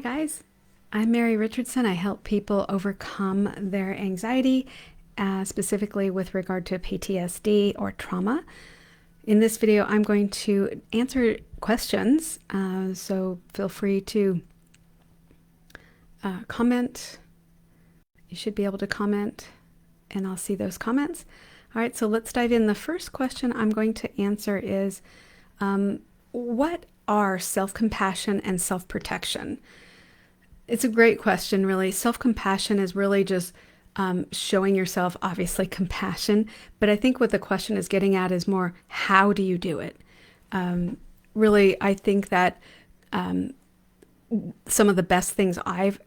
Hi guys, I'm Mary Richardson. I help people overcome their anxiety, specifically with regard to PTSD or trauma. In this video, I'm going to answer questions, so feel free to comment. You should be able to comment, and I'll see those comments. All right, so let's dive in. The first question I'm going to answer is, what are self-compassion and self-protection? It's a great question, really. Self-compassion is really just showing yourself, obviously, compassion. But I think what the question is getting at is more, how do you do it? Really, I think that some of the best things I've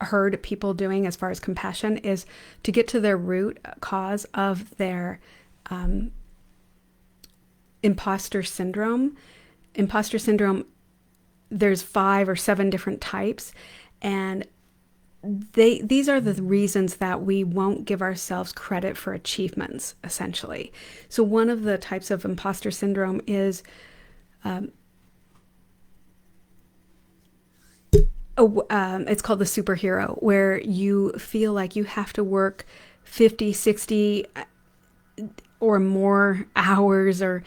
heard people doing as far as compassion is to get to their root cause of their imposter syndrome. Imposter syndrome, there's 5 or 7 different types, and these are the reasons that we won't give ourselves credit for achievements, essentially. So one of the types of imposter syndrome is it's called the superhero, where you feel like you have to work 50, 60 or more hours, or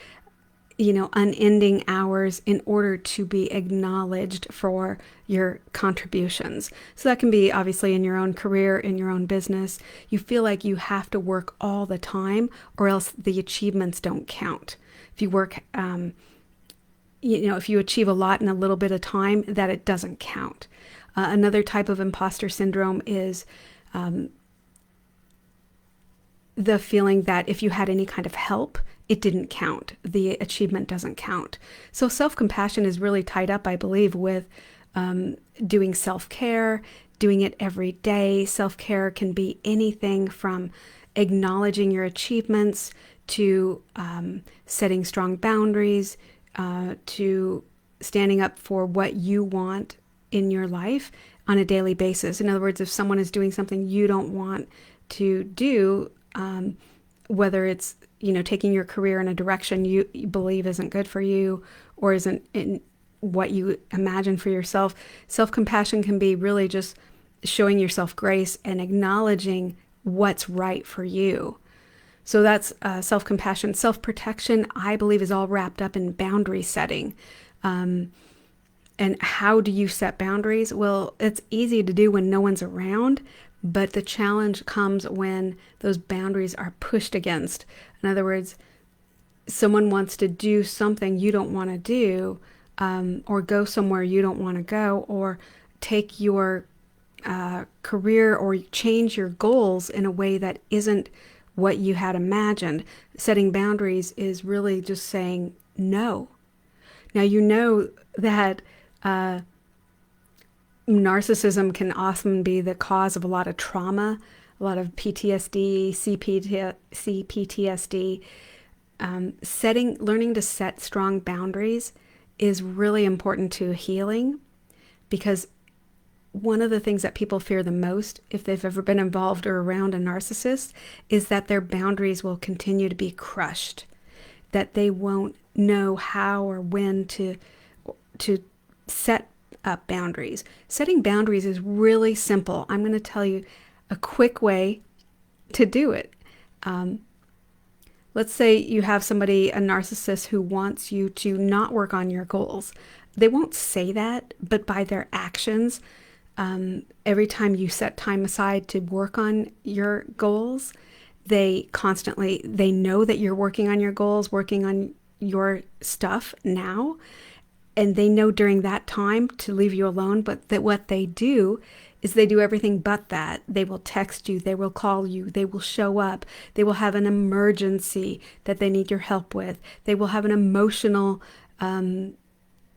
unending hours in order to be acknowledged for your contributions. So that can be obviously in your own career, in your own business. You feel like you have to work all the time or else the achievements don't count. If you work, if you achieve a lot in a little bit of time, that it doesn't count. Another type of imposter syndrome is the feeling that if you had any kind of help, it didn't count. The achievement doesn't count. So self-compassion is really tied up, I believe, with doing self-care, doing it every day. Self-care can be anything from acknowledging your achievements to setting strong boundaries, to standing up for what you want in your life on a daily basis. In other words, if someone is doing something you don't want to do, whether it's taking your career in a direction you believe isn't good for you or isn't in what you imagine for yourself, self-compassion can be really just showing yourself grace and acknowledging what's right for you. So that's self-compassion. Self-protection, I believe, is all wrapped up in boundary setting. And how do you set boundaries? Well, it's easy to do when no one's around, but the challenge comes when those boundaries are pushed against. In other words, someone wants to do something you don't want to do, or go somewhere you don't want to go, or take your career or change your goals in a way that isn't what you had imagined. Setting boundaries is really just saying no. Now, you know that narcissism can often be the cause of a lot of trauma, a lot of PTSD, CPTSD. Learning to set strong boundaries is really important to healing, because one of the things that people fear the most, if they've ever been involved or around a narcissist, is that their boundaries will continue to be crushed, that they won't know how or when to set up boundaries. Setting boundaries is really simple. I'm going to tell you a quick way to do it. Let's say you have somebody, a narcissist, who wants you to not work on your goals. They won't say that, but by their actions, every time you set time aside to work on your goals, they know that you're working on your goals, working on your stuff now, and they know during that time to leave you alone. But that what they do is they do everything but that. They will text you, they will call you, they will show up, they will have an emergency that they need your help with, they will have an emotional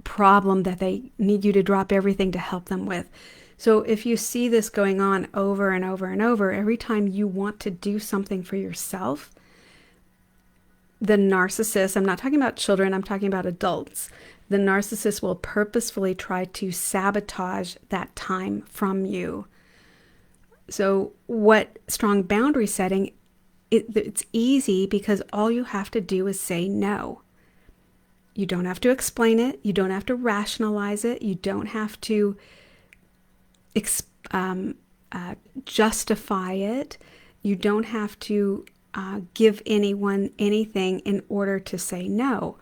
problem that they need you to drop everything to help them with. So if you see this going on over and over and over, every time you want to do something for yourself, the narcissist, I'm not talking about children, I'm talking about adults, the narcissist will purposefully try to sabotage that time from you. So what strong boundary setting, it's easy because all you have to do is say no. You don't have to explain it. You don't have to rationalize it. You don't have to ex- um, justify it. You don't have to give anyone anything in order to say no.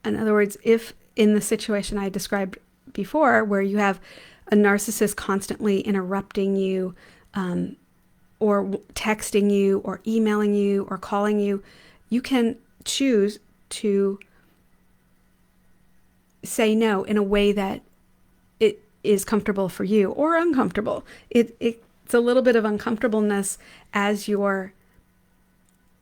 In other words, if in the situation I described before, where you have a narcissist constantly interrupting you, or texting you, or emailing you, or calling you, you can choose to say no in a way that it is comfortable for you or uncomfortable. It's a little bit of uncomfortableness as you're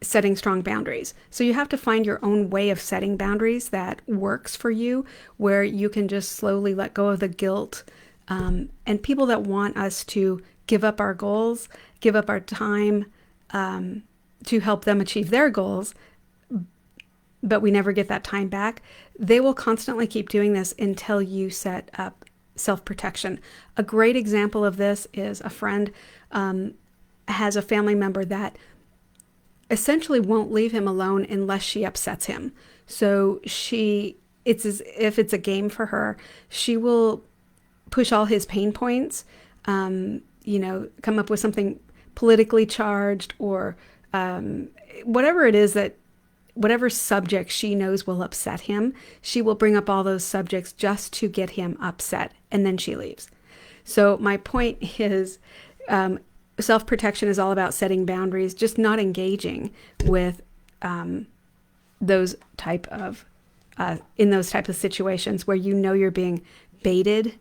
setting strong boundaries. So you have to find your own way of setting boundaries that works for you, where you can just slowly let go of the guilt. And people that want us to give up our goals, give up our time to help them achieve their goals, but we never get that time back, they will constantly keep doing this until you set up self-protection. A great example of this is a friend has a family member that essentially won't leave him alone unless she upsets him. So it's as if it's a game for her. She will push all his pain points, come up with something politically charged, or whatever it is, that whatever subject she knows will upset him, she will bring up all those subjects just to get him upset, and then she leaves. So my point is, self-protection is all about setting boundaries, just not engaging with those type of in those types of situations where you know you're being baited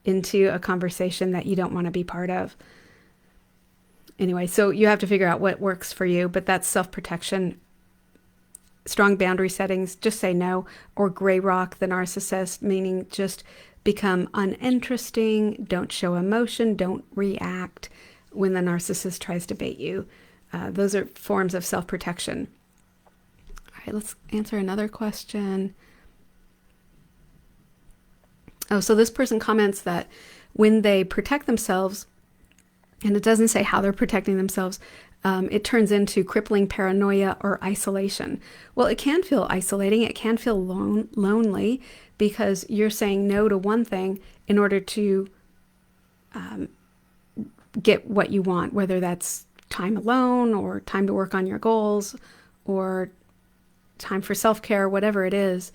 into a conversation that you don't want to be part of. Anyway, so you have to figure out what works for you, but that's self-protection. Strong boundary settings, just say no, or gray rock the narcissist, meaning just become uninteresting, don't show emotion, don't react when the narcissist tries to bait you. Those are forms of self-protection. All right, let's answer another question. Oh, so this person comments that when they protect themselves, and it doesn't say how they're protecting themselves, it turns into crippling paranoia or isolation. Well, it can feel isolating. It can feel lonely, because you're saying no to one thing in order to get what you want, whether that's time alone, or time to work on your goals, or time for self-care, whatever it is.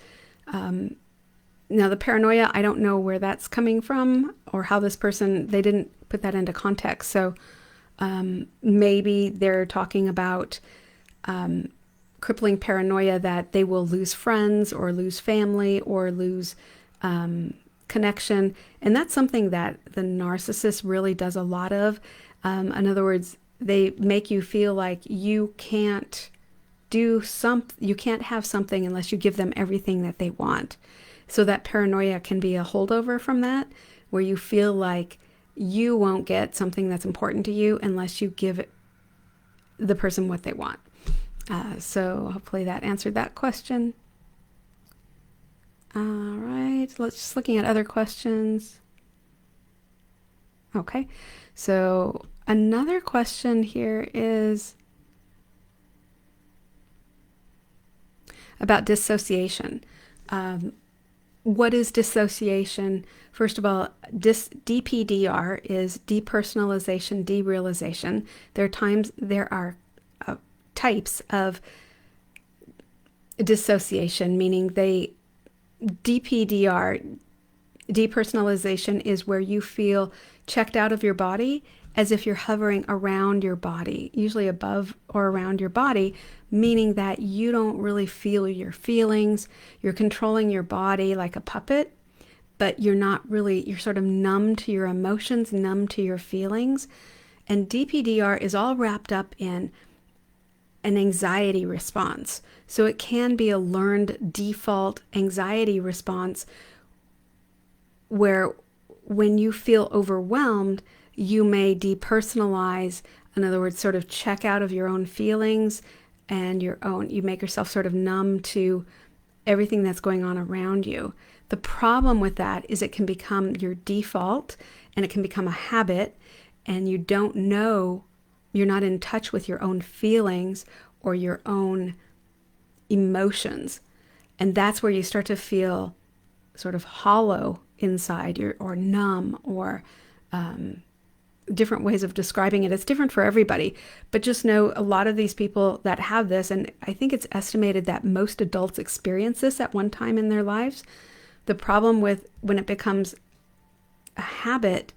Now, the paranoia, I don't know where that's coming from, or how this person, they didn't put that into context. So maybe they're talking about crippling paranoia that they will lose friends, or lose family, or lose connection. And that's something that the narcissist really does a lot of. In other words, they make you feel like you can't you can't have something unless you give them everything that they want. So that paranoia can be a holdover from that, where you feel like you won't get something that's important to you unless you give the person what they want. So hopefully that answered that question. All right, let's just looking at other questions. Okay, so another question here is about dissociation. What is dissociation? First of all, DPDR is depersonalization, derealization. There are types of dissociation, meaning DPDR, depersonalization, is where you feel checked out of your body, as if you're hovering around your body, usually above or around your body, meaning that you don't really feel your feelings. You're controlling your body like a puppet, but you're sort of numb to your emotions, numb to your feelings. And DPDR is all wrapped up in an anxiety response. So it can be a learned default anxiety response, where when you feel overwhelmed, you may depersonalize, in other words, sort of check out of your own feelings, and you make yourself sort of numb to everything that's going on around you. The problem with that is it can become your default, and it can become a habit, and you don't know, you're not in touch with your own feelings or your own emotions. And that's where you start to feel sort of hollow inside, or numb, or different ways of describing it. It's different for everybody, but just know a lot of these people that have this, and I think it's estimated that most adults experience this at one time in their lives. The problem with when it becomes a habit,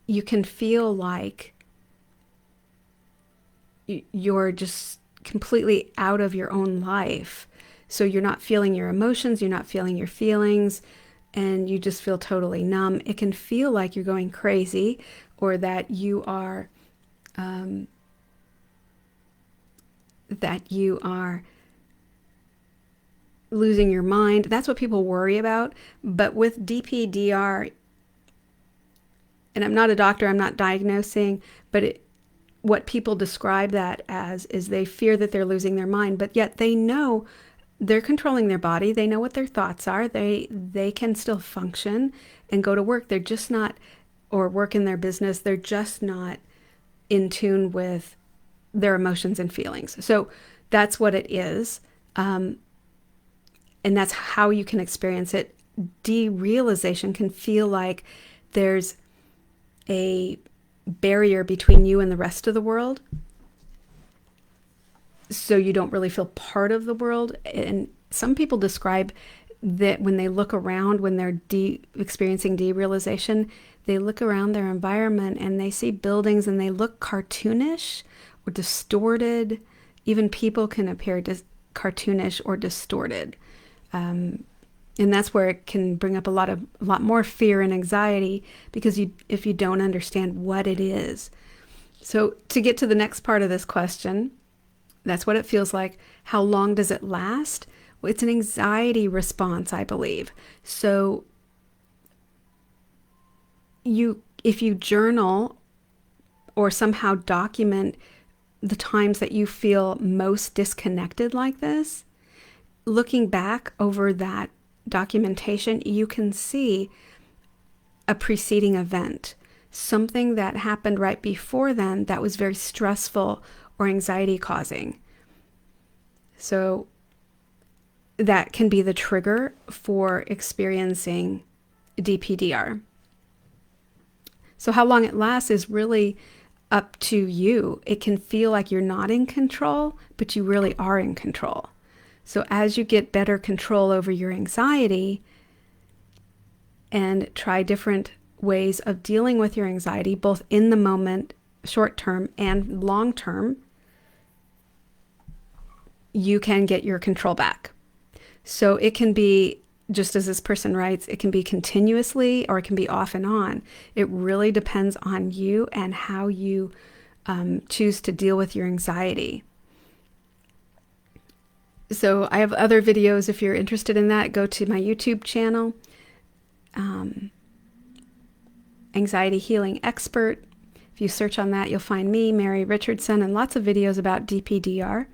you can feel like you're just completely out of your own life. So you're not feeling your emotions, you're not feeling your feelings, and you just feel totally numb. It can feel like you're going crazy, or that you are losing your mind. That's what people worry about. But with DPDR, and I'm not a doctor, I'm not diagnosing, but what people describe that as is they fear that they're losing their mind, but yet they know they're controlling their body. They know what their thoughts are. They can still function and go to work. They're just not, or work in their business. They're just not in tune with their emotions and feelings. So that's what it is. And that's how you can experience it. Derealization can feel like there's a barrier between you and the rest of the world. So you don't really feel part of the world. And some people describe that when they look around, when they're experiencing derealization, they look around their environment and they see buildings and they look cartoonish or distorted. Even people can appear cartoonish or distorted. And that's where it can bring up a lot more fear and anxiety, because if you don't understand what it is. So to get to the next part of this question, that's what it feels like. How long does it last? Well, it's an anxiety response, I believe. So if you journal or somehow document the times that you feel most disconnected like this, looking back over that documentation, you can see a preceding event, something that happened right before then that was very stressful or anxiety causing. So that can be the trigger for experiencing DPDR. So how long it lasts is really up to you. It can feel like you're not in control, but you really are in control. So as you get better control over your anxiety and try different ways of dealing with your anxiety, both in the moment, short term and long term, you can get your control back. So it can be, just as this person writes, it can be continuously or it can be off and on. It really depends on you and how you choose to deal with your anxiety. So I have other videos. If you're interested in that, go to my YouTube channel, Anxiety Healing Expert. If you search on that, you'll find me, Mary Richardson, and lots of videos about DPDR.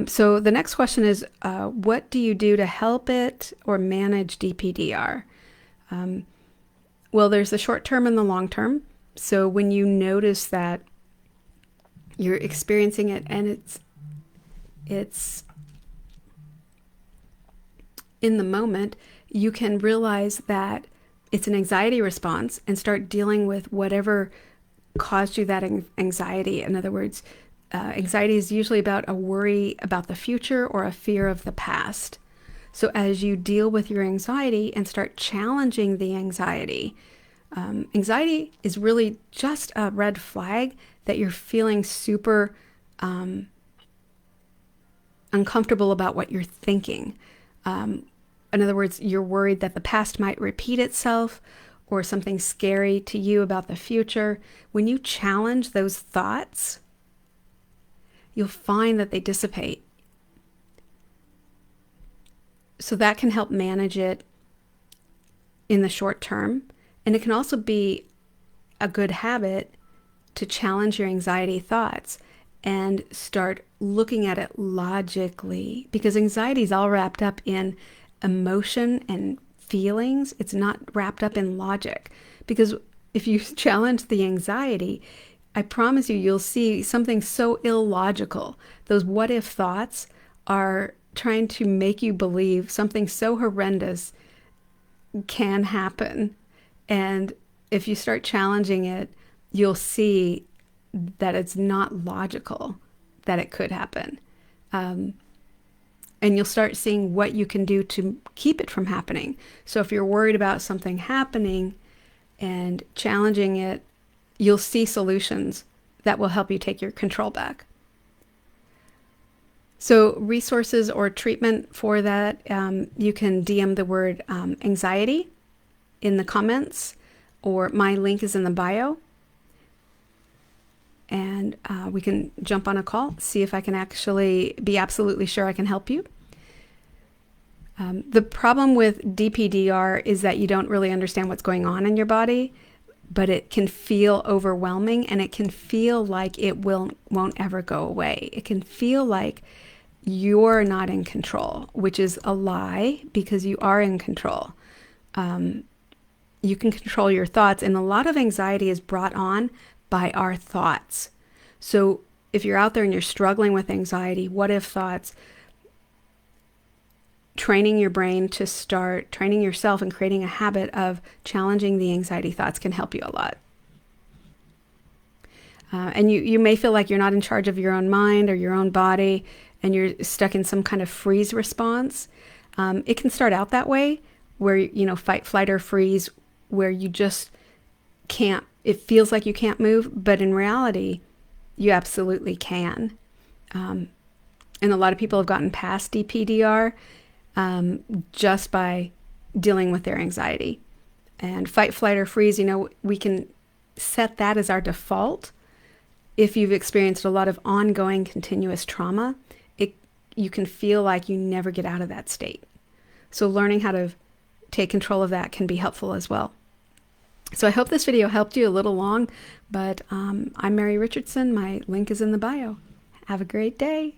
So the next question is, what do you do to help it or manage DPDR? Well, there's the short term and the long term. So when you notice that you're experiencing it and it's in the moment, you can realize that it's an anxiety response and start dealing with whatever caused you that anxiety. In other words, anxiety is usually about a worry about the future or a fear of the past. So as you deal with your anxiety and start challenging the anxiety, anxiety is really just a red flag that you're feeling super uncomfortable about what you're thinking. In other words, you're worried that the past might repeat itself or something scary to you about the future. When you challenge those thoughts, you'll find that they dissipate. So that can help manage it in the short term. And it can also be a good habit to challenge your anxiety thoughts and start looking at it logically, because anxiety is all wrapped up in emotion and feelings. It's not wrapped up in logic, because if you challenge the anxiety, I promise you, you'll see something so illogical. Those what if thoughts are trying to make you believe something so horrendous can happen. And if you start challenging it, you'll see that it's not logical that it could happen. And you'll start seeing what you can do to keep it from happening. So if you're worried about something happening and challenging it, you'll see solutions that will help you take your control back. So resources or treatment for that, you can DM the word anxiety in the comments, or my link is in the bio. And we can jump on a call, see if I can actually be absolutely sure I can help you. The problem with DPDR is that you don't really understand what's going on in your body, but it can feel overwhelming, and it can feel like it won't ever go away. It can feel like you're not in control, which is a lie, because you are in control. You can control your thoughts, and a lot of anxiety is brought on by our thoughts. So if you're out there and you're struggling with anxiety, what if thoughts, training your brain to start training yourself and creating a habit of challenging the anxiety thoughts can help you a lot. And you may feel like you're not in charge of your own mind or your own body, and you're stuck in some kind of freeze response. It can start out that way, where, fight, flight, or freeze, where you just can't, it feels like you can't move, but in reality, you absolutely can. And a lot of people have gotten past DPDR just by dealing with their anxiety. And fight, flight, or freeze, we can set that as our default. If you've experienced a lot of ongoing continuous trauma, you can feel like you never get out of that state. So learning how to take control of that can be helpful as well. So I hope this video helped you. A little long, but I'm Mary Richardson. My link is in the bio. Have a great day.